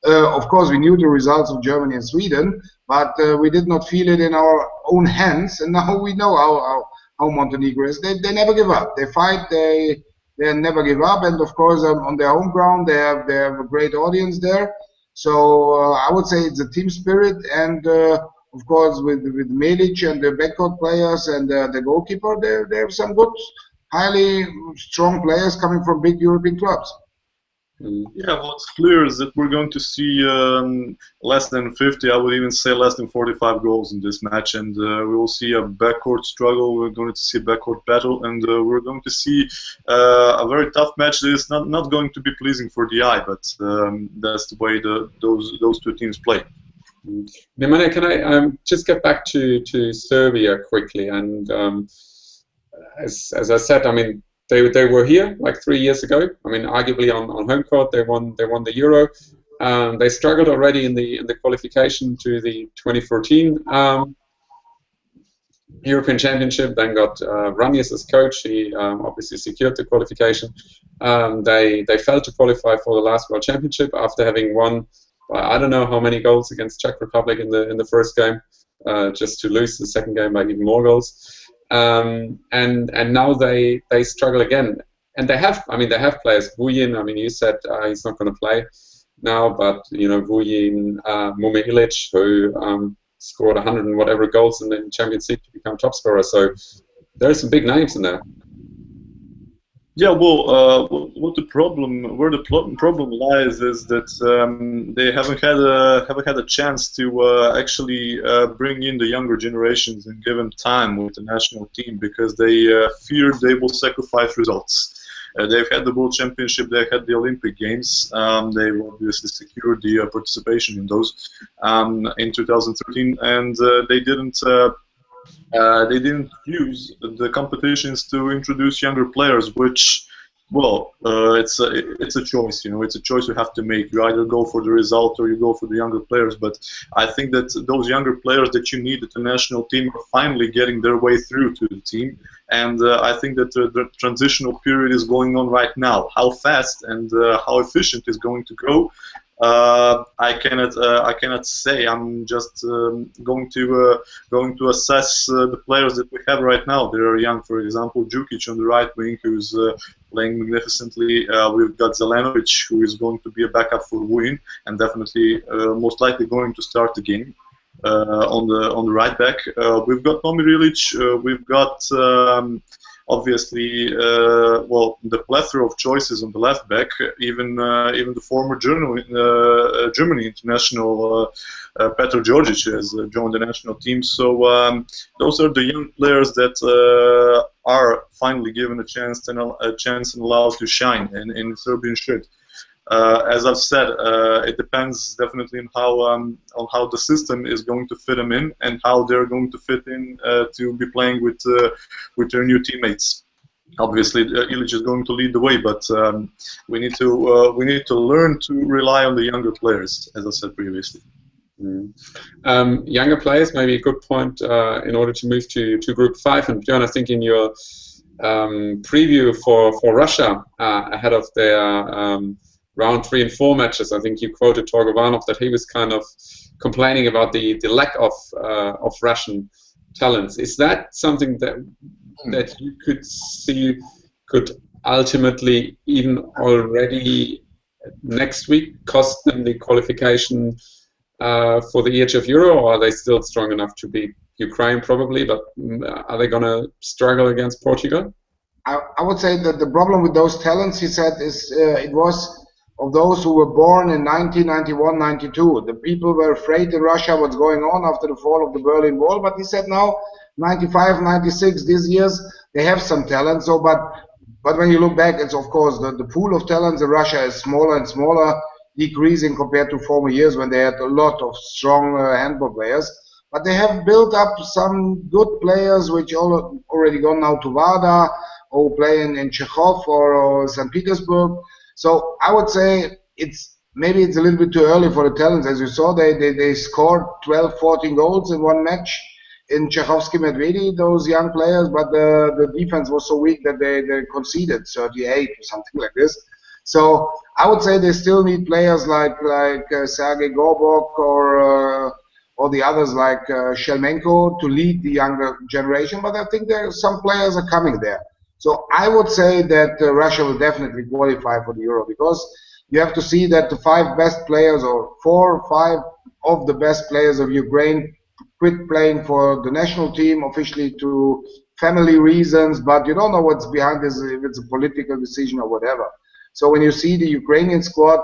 Of course, we knew the results of Germany and Sweden, but we did not feel it in our own hands. And now we know how Montenegro is. They never give up. They fight. They never give up. And of course, on their home ground, they have a great audience there. So I would say it's a team spirit, and of course, with Milic and the backcourt players and the goalkeeper, they have some good, highly strong players coming from big European clubs. Yeah, what's clear is that we're going to see less than 50, I would even say less than 45 goals in this match, and we will see a backcourt struggle, we're going to see a backcourt battle, and we're going to see a very tough match that is not going to be pleasing for the eye, but that's the way those two teams play. Nemanja, can I just get back to Serbia quickly? And as I said, I mean, they were here like 3 years ago. I mean, arguably on home court, they won the Euro. They struggled already in the qualification to the 2014 European Championship. Then got Ranius as coach. He obviously secured the qualification. They failed to qualify for the last World Championship after having won I don't know how many goals against Czech Republic in the first game, just to lose the second game by even more goals. And now they struggle again, and they have players. Vuyin, I mean, you said he's not going to play now, but you know, Vuyin, Mume Ilic, who scored 100 and whatever goals in the Champions League to become top scorer. So there are some big names in there. Yeah, well, where the problem lies is that they haven't had a chance to actually bring in the younger generations and give them time with the national team, because they fear they will sacrifice results. They've had the World Championship, they had the Olympic Games, they've obviously secured the participation in those in 2013, and they didn't use the competitions to introduce younger players, which, well, it's a choice, you know, it's a choice you have to make. You either go for the result or you go for the younger players, but I think that those younger players that you need at the national team are finally getting their way through to the team, and I think that the transitional period is going on right now. How fast and how efficient it's going to go, I cannot say. I'm just going to assess the players that we have right now. They are young. For example, Djukic on the right wing, who's playing magnificently. We've got Zelenovic, who is going to be a backup for Vuyin, and definitely most likely going to start the game on the right back. We've got Momir Ilic. We've got obviously, well, the plethora of choices on the left back. Even the former Germany international Petr Djordjic has joined the national team. So those are the young players that are finally given a chance and allowed to shine in Serbian shirt. As I've said, it depends definitely on how the system is going to fit them in and how they're going to fit in to be playing with their new teammates. Obviously, Ilic is going to lead the way, but we need to learn to rely on the younger players, as I said previously. Younger players, maybe a good point in order to move to Group 5. And Björn, I think in your preview for Russia ahead of their round 3 and 4 matches, I think you quoted Torgovanov that he was kind of complaining about the lack of Russian talents. Is that something that you could see could ultimately, even already next week, cost them the qualification for the ehf-euro, or are they still strong enough to beat Ukraine probably, but are they going to struggle against Portugal? I would say that the problem with those talents, he said, is it was of those who were born in 1991, 92. The people were afraid in Russia what's going on after the fall of the Berlin Wall, but he said now, 95, 96, these years, they have some talent. So, but when you look back, it's of course the pool of talents in Russia is smaller and smaller, decreasing compared to former years when they had a lot of strong handball players. But they have built up some good players which already gone now to Vada or play in Chekhov or St. Petersburg. So I would say maybe it's a little bit too early for the talents. As you saw, they scored 12, 14 goals in one match in Chekhovsky Medvedi, those young players, but the defense was so weak that they conceded 38 or something like this. So I would say they still need players like Sergei Gorbok or the others like Shelmenko to lead the younger generation, but I think some players are coming there. So I would say that Russia will definitely qualify for the Euro, because you have to see that the 5 best players or 4 or 5 of the best players of Ukraine quit playing for the national team officially to family reasons, but you don't know what's behind this, if it's a political decision or whatever. So when you see the Ukrainian squad,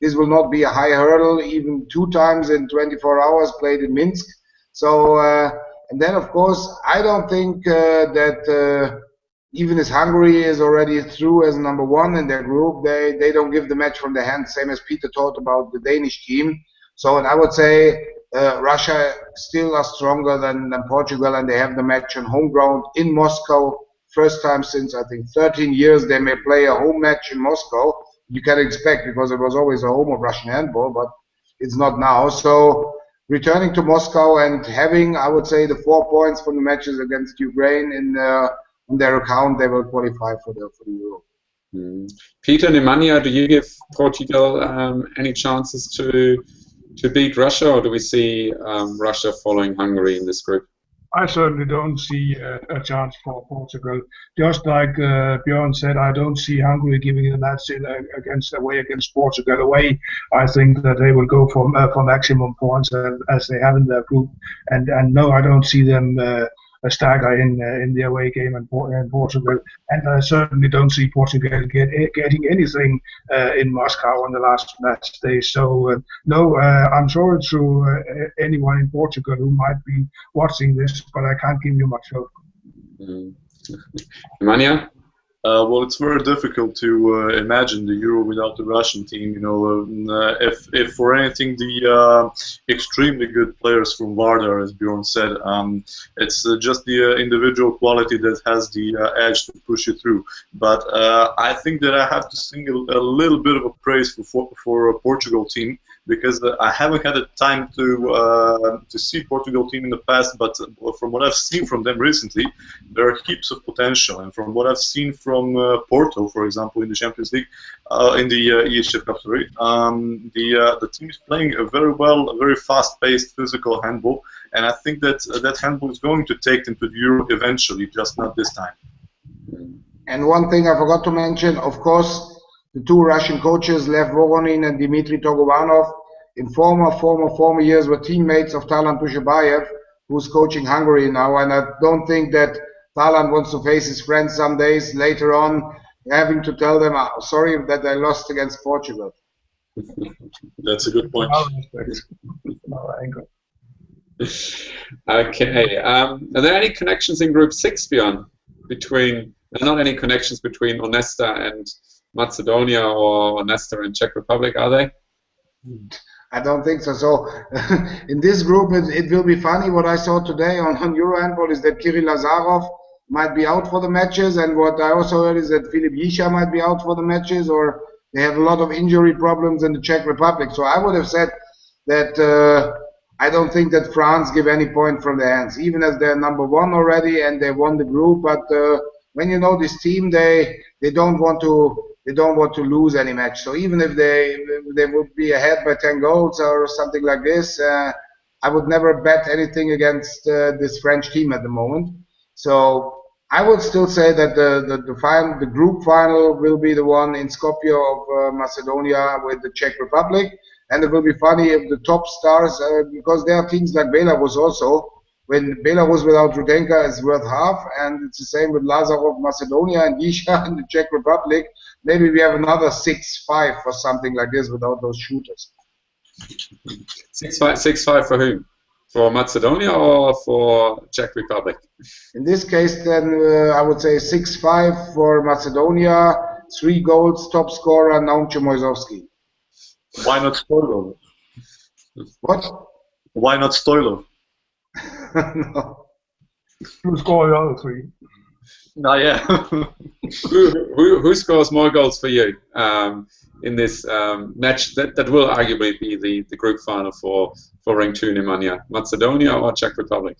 this will not be a high hurdle, even 2 times in 24 hours played in Minsk. So, and then of course, I don't think that even as Hungary is already through as number 1 in their group, they don't give the match from the hand, same as Peter talked about the Danish team. So, and I would say Russia still are stronger than Portugal, and they have the match on home ground in Moscow. First time since, I think, 13 years they may play a home match in Moscow. You can expect, because it was always a home of Russian handball, but it's not now. So returning to Moscow and having, I would say, the 4 points from the matches against Ukraine in their account, they will qualify for the Euro. Peter, Nemanja, do you give Portugal any chances to beat Russia, or do we see Russia following Hungary in this group? I certainly don't see a chance for Portugal. Just like Björn said, I don't see Hungary giving a match against Portugal away. I think that they will go for maximum points as they have in their group. And no, I don't see them stagger in the away game in Portugal. And I certainly don't see Portugal getting anything in Moscow on the last match day. So no, I'm sorry to anyone in Portugal who might be watching this, but I can't give you much hope. Nemanja? Well, it's very difficult to imagine the Euro without the Russian team. You know, if for anything the extremely good players from Vardar, as Björn said, it's just the individual quality that has the edge to push you through. But I think that I have to sing a little bit of a praise for a Portugal team, because I haven't had the time to see Portugal team in the past, but from what I've seen from them recently, there are heaps of potential. And from what I've seen from Porto, for example, in the Champions League, in the ehf Cup, sorry, the team is playing a very fast-paced physical handball, and I think that that handball is going to take them to the Euro eventually, just not this time. And one thing I forgot to mention, of course, the 2 Russian coaches, Lev Voronin and Dmitry Togovanov, in former years were teammates of Talant Dushabayev, who's coaching Hungary now. And I don't think that Talant wants to face his friends some days later on, having to tell them, sorry that I lost against Portugal. That's a good point. Okay. Are there any connections in Group 6, Björn, between, not any connections between Onesta and Macedonia or Onesta and Czech Republic, are they? I don't think so. So in this group, it will be funny. What I saw today on Euro Handball is that Kirill Lazarov might be out for the matches, and what I also heard is that Filip Yisha might be out for the matches, or they have a lot of injury problems in the Czech Republic. So I would have said that I don't think that France give any point from their hands, even as they're number 1 already and they won the group. But when you know this team, they don't want to lose any match. So even if they would be ahead by 10 goals or something like this, I would never bet anything against this French team at the moment. So I would still say that the group final will be the one in Skopje of Macedonia with the Czech Republic. And it will be funny if the top stars, because there are teams like Belarus also. When Belarus without Rudenka is worth half, and it's the same with Lazarov, Macedonia, and Yisha in the Czech Republic. Maybe we have another 6-5 or something like this without those shooters. 6-5 for whom? For Macedonia or for Czech Republic? In this case, then I would say 6-5 for Macedonia, 3 goals, top scorer Naumcho Moisovsky. Why not Stoilov? What? Why not Stoilov? No. Who scored the other 3? Yeah. who scores more goals for you in this match that will arguably be the group final for Ring 2 Nemanja? Macedonia or Czech Republic?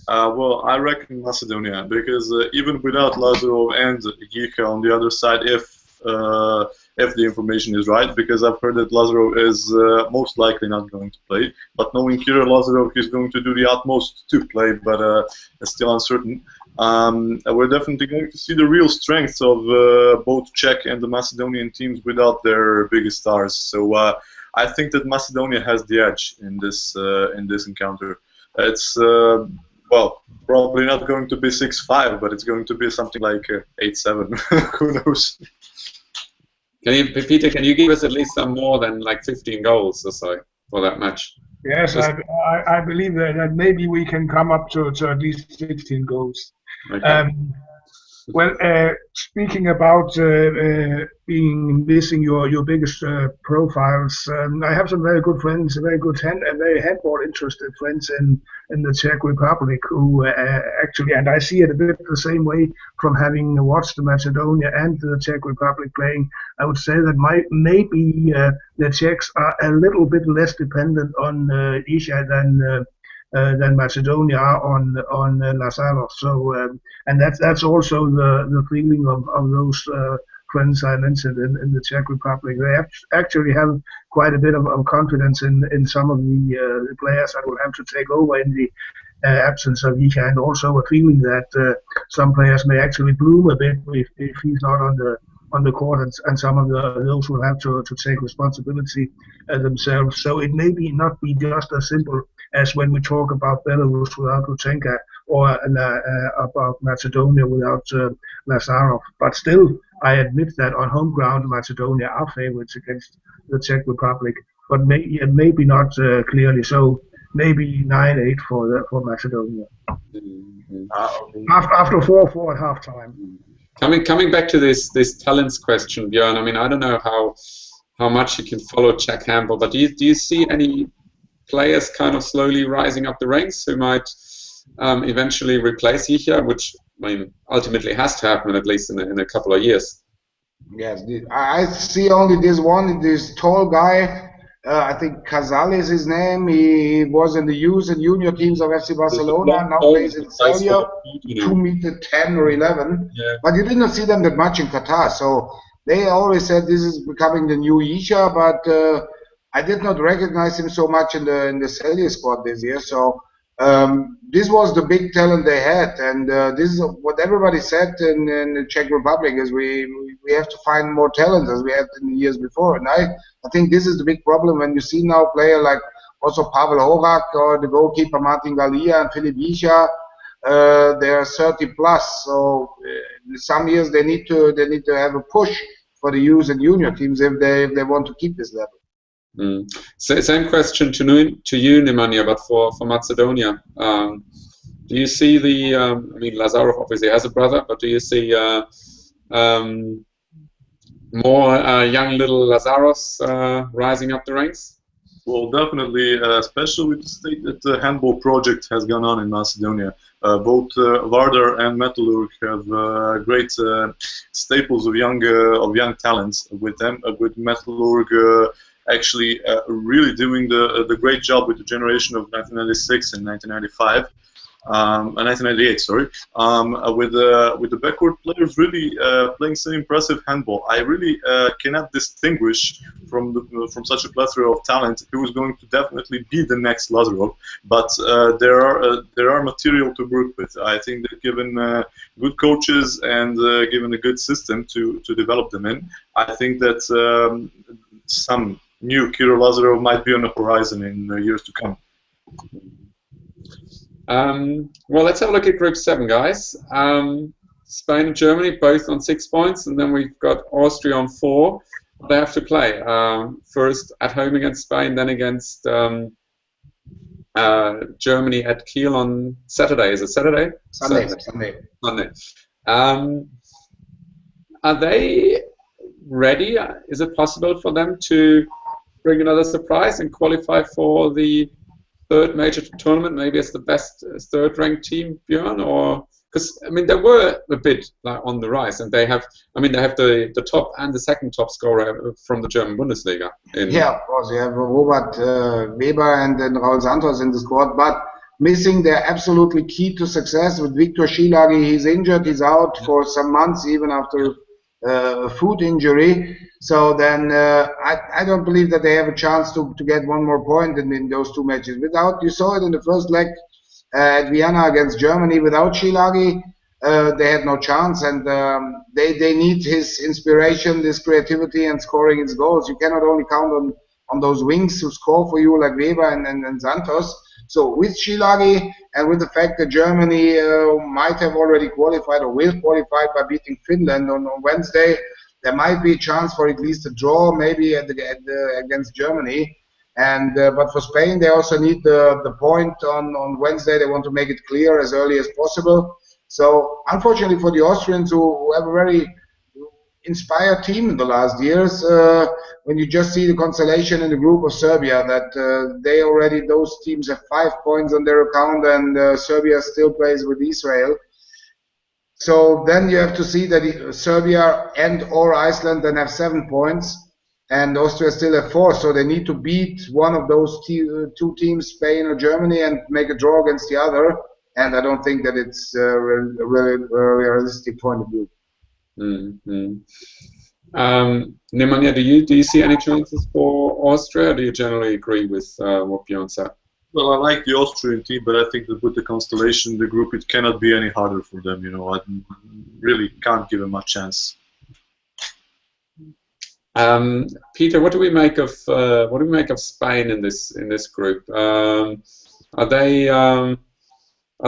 Well, I reckon Macedonia, because even without Lazarov and Gika on the other side, if the information is right, because I've heard that Lazarov is most likely not going to play, but knowing Kirill Lazarov, he's going to do the utmost to play, but it's still uncertain. We're definitely going to see the real strength of both Czech and the Macedonian teams without their biggest stars. So I think that Macedonia has the edge in this encounter. It's well, probably not going to be 6-5, but it's going to be something like 8-7. Who knows? Peter, can you give us at least some more than like 15 goals or so for that match? Yes, I believe that maybe we can come up to at least 16 goals. Okay. Well, speaking about missing your biggest profiles, I have some very good friends, very handball interested friends in the Czech Republic who actually, and I see it a bit the same way from having watched Macedonia and the Czech Republic playing. I would say that maybe the Czechs are a little bit less dependent on Isha than Macedonia are on Lazarov. So and that's also the feeling of those friends I mentioned in the Czech Republic. They actually have quite a bit of confidence in some of the players that will have to take over in the absence of Isha, and also a feeling that some players may actually bloom a bit if he's not on the court, and some of those will have to take responsibility themselves. So it may not be just as simple as when we talk about Belarus without Rutenka or about Macedonia without Lazarov. But still, I admit that on home ground, Macedonia are favorites against the Czech Republic, but maybe not clearly. So maybe 9-8 for Macedonia. After 4-4 at halftime. Coming back to this talents question, Björn. I mean, I don't know how much you can follow Czech handball, but do you see any players kind of slowly rising up the ranks who might eventually replace Isha, which I mean ultimately has to happen at least in a couple of years? Yes, I see only this tall guy. I think Casal is his name. He was in the youth and junior teams of FC Barcelona. Now plays in Serbia, 2'10" or 11. Yeah. But you did not see them that much in Qatar. So they always said this is becoming the new Isha. But I did not recognize him so much in the Celje squad this year. So this was the big talent they had, and this is what everybody said in the Czech Republic is we have to find more talent as we had in the years before. And I think this is the big problem when you see now a player like also Pavel Horak or the goalkeeper Martin Galia and Filip Isha. They are 30 plus, so some years they need to have a push for the youth and junior teams if they want to keep this level. So, same question to you, Nemanja, but for Macedonia. Do you see I mean, Lazarov obviously has a brother, but do you see more young little Lazaros rising up the ranks? Well, definitely, especially with the state that the handball project has gone on in Macedonia. Both Vardar and Metalurg have great staples of young talents with them. With Metalurg actually really doing the great job with the generation of 1996 and 1995. 1998, sorry, with the backward players really playing some impressive handball. I really cannot distinguish from such a plethora of talent who is going to definitely be the next Lazarov, but there are material to work with. I think that given good coaches and given a good system to develop them in, I think that some new Kirill Lazarov might be on the horizon in years to come. Well, let's have a look at Group 7, guys. Spain and Germany both on 6 points, and then we've got Austria on 4. They have to play first at home against Spain, then against Germany at Kiel on Saturday. Is it Saturday? Sunday. Are they ready? Is it possible for them to bring another surprise and qualify for the third major tournament, maybe as the best third-ranked team, Björn? Or because I mean they were a bit like on the rise, and they have the top and the second top scorer from the German Bundesliga. Yeah, of course, you have Robert Weber and then Raul Santos in the squad, but missing their absolutely key to success with Viktor Szilagyi. He's injured, he's out for some months, even after a foot injury. So then I don't believe that they have a chance to get one more point in those two matches. You saw it in the first leg at Vienna against Germany. Without Szilagyi, they had no chance, and they need his inspiration, his creativity, and scoring his goals. You cannot only count on those wings who score for you like Weber and Santos. So with Szilagyi and with the fact that Germany might have already qualified or will qualify by beating Finland on Wednesday, there might be a chance for at least a draw, maybe against Germany. And but for Spain, they also need the point on Wednesday. They want to make it clear as early as possible. So unfortunately for the Austrians, who have a very inspired team in the last years, when you just see the consolation in the group of Serbia, that those teams have 5 points on their account, and Serbia still plays with Israel. So then you have to see that Serbia and or Iceland then have 7 points, and Austria still have 4. So they need to beat one of those two teams, Spain or Germany, and make a draw against the other. And I don't think that it's a realistic point of view. Nemanja, do you see any chances for Austria? Or do you generally agree with what Björn said? Well, I like the Austrian team, but I think that with the constellation in the group, it cannot be any harder for them. You know, I really can't give them much chance. Peter, what do we make of Spain in this group? Are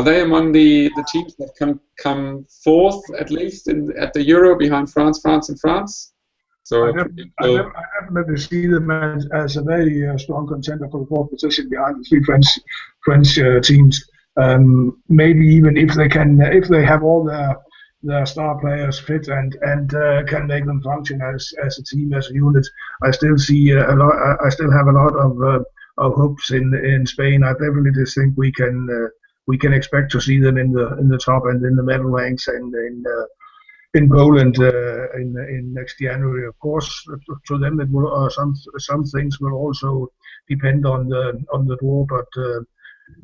they among the teams that can come fourth at least at the Euro behind France and France? So I definitely see them as a very strong contender for the fourth position behind the three French teams. Maybe even if they have all their star players fit and can make them function as a team, as a unit, I still see I still have a lot of hopes in Spain. I definitely think we can expect to see them in the top and in the medal ranks and in Poland in next January. Of course, to them it will some things will also depend on the draw, but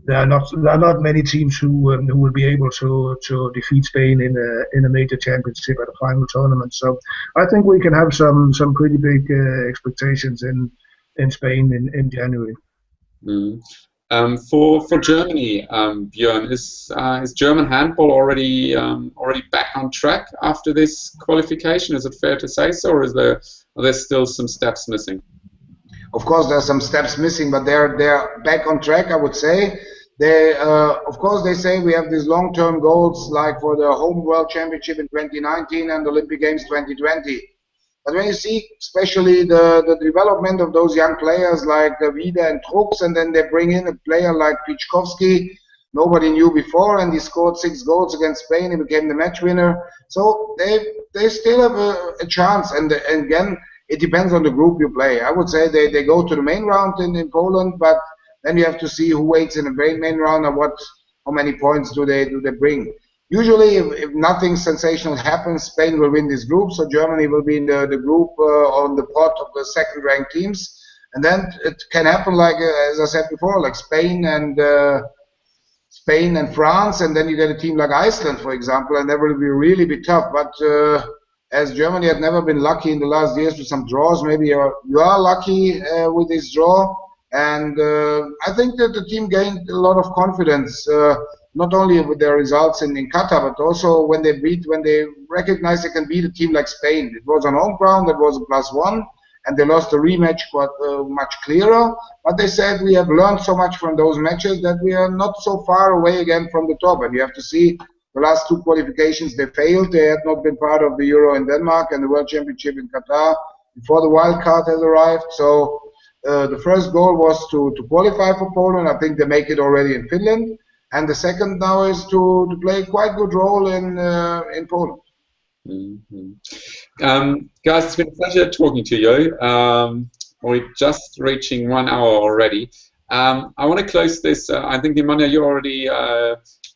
there are not many teams who will be able to defeat Spain in a major championship at a final tournament. So I think we can have some pretty big expectations in Spain in January. For Germany, Björn, is German handball already back on track after this qualification? Is it fair to say so, or are there still some steps missing? Of course, there are some steps missing, but they're back on track, I would say. They of course they say we have these long-term goals, like for the Home World Championship in 2019 and Olympic Games 2020. But when you see especially the development of those young players like Vida and Trux, and then they bring in a player like Pichkowski, nobody knew before, and he scored 6 goals against Spain and became the match winner. So they still have a chance, and again, it depends on the group you play. I would say they go to the main round in Poland, but then you have to see who waits in the main round and how many points do they bring. Usually, if nothing sensational happens, Spain will win this group, so Germany will be in the group on the pot of the second-ranked teams. And then it can happen, like as I said before, like Spain and France, and then you get a team like Iceland, for example, and that will be tough. But as Germany had never been lucky in the last years with some draws, maybe you are lucky with this draw. And I think that the team gained a lot of confidence. Not only with their results in Qatar, but also when they recognize they can beat a team like Spain. It was on home ground, it was a +1, and they lost the rematch quite much clearer. But they said we have learned so much from those matches that we are not so far away again from the top. And you have to see the last 2 qualifications, they failed. They had not been part of the Euro in Denmark and the World Championship in Qatar before the wild card has arrived. So the first goal was to qualify for Poland. I think they make it already in Finland. And the second now is to play quite good role in Poland. Guys, it's been a pleasure talking to you. We're just reaching 1 hour already. I want to close this. I think, Nemanja, you already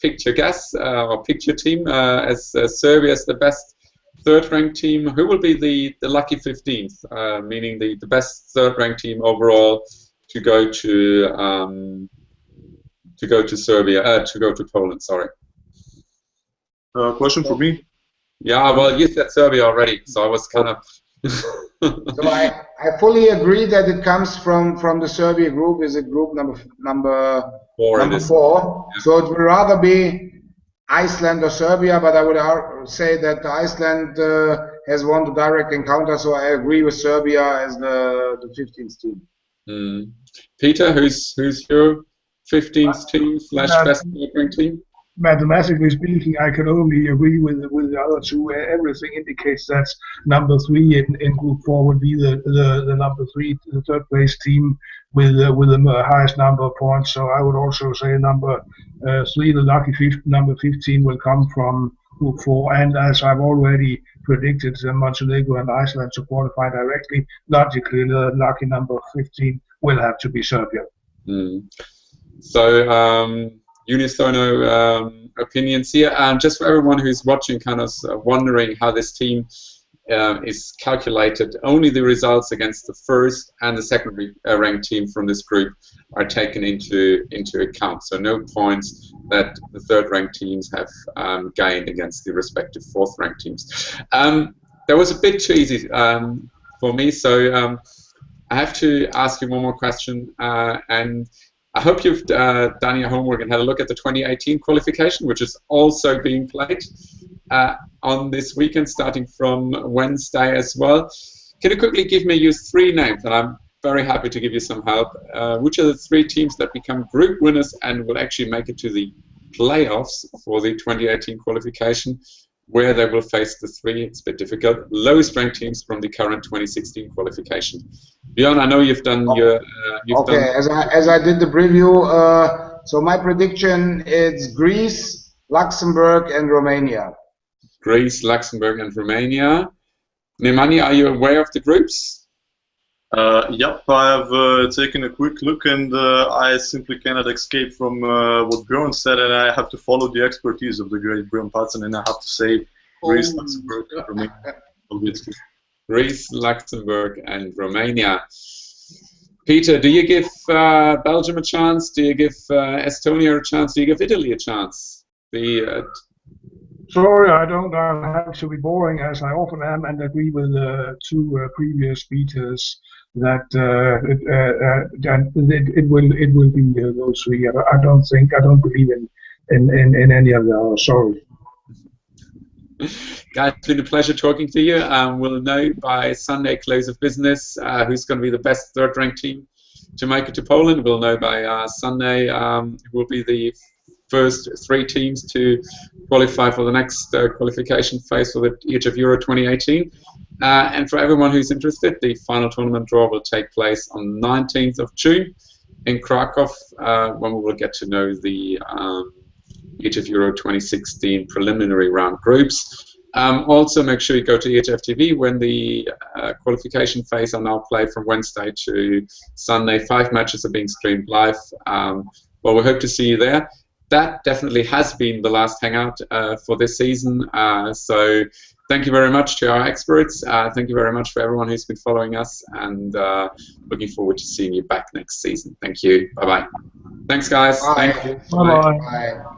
picked your guess or picked your team as Serbia as the best third-ranked team. Who will be the lucky 15th, meaning the best third-ranked team overall to go to Serbia, to go to Poland, sorry. Question for me? Yeah, well, you said Serbia already, so I was kind of... So I fully agree that it comes from the Serbia group, is a group number 4. Yeah. So it would rather be Iceland or Serbia, but I would say that Iceland has won the direct encounter, so I agree with Serbia as the 15th team. Peter, who's your 15th team / best third-ranked team? Mathematically speaking, I can only agree with the other two. Everything indicates that number 3 in Group 4 would be the number 3, the third place team with the highest number of points. So I would also say number 3, the lucky number 15, will come from Group 4. And as I've already predicted, Montenegro and Iceland to qualify directly. Logically, the lucky number 15 will have to be Serbia. So. Unisono opinions here, and just for everyone who's watching, kind of wondering how this team is calculated, only the results against the first and the second ranked team from this group are taken into account. So no points that the third ranked teams have gained against the respective fourth ranked teams. That was a bit too easy for me, so I have to ask you one more question, and I hope you've done your homework and had a look at the 2018 qualification, which is also being played on this weekend, starting from Wednesday as well. Can you quickly give me your 3 names? And I'm very happy to give you some help. Which are the 3 teams that become group winners and will actually make it to the playoffs for the 2018 qualification, where they will face the 3, it's a bit difficult, lowest ranked teams from the current 2016 qualification? Björn, I know you've done your... As I did the preview, so my prediction is Greece, Luxembourg and Romania. Greece, Luxembourg and Romania. Nemanja, are you aware of the groups? Yep, I've taken a quick look, and I simply cannot escape from what Björn said, and I have to follow the expertise of the great Bruun and Pazen, and I have to say Greece, Luxembourg, Romania. Greece, Luxembourg and Romania. Peter, do you give Belgium a chance? Do you give Estonia a chance? Do you give Italy a chance? Sorry, I don't have to be boring, as I often am, and agree with the 2 previous speakers that it will be those 3. I don't believe in any of the others. Sorry. Guys, it's been a pleasure talking to you. We'll know by Sunday close of business who's going to be the best third-ranked team to make it to Poland. We'll know by Sunday who will be the first 3 teams to qualify for the next qualification phase for the ehf-euro 2018. And for everyone who's interested, the final tournament draw will take place on 19th of June in Krakow, when we will get to know the ehf-euro 2016 preliminary round groups. Also, make sure you go to EHF TV when the qualification phase are now played from Wednesday to Sunday. 5 matches are being streamed live. Well, we hope to see you there. That definitely has been the last Hangout for this season. So thank you very much to our experts. Thank you very much for everyone who's been following us, and looking forward to seeing you back next season. Thank you. Bye-bye. Thanks, guys. Bye. Thank you. Bye-bye. Bye.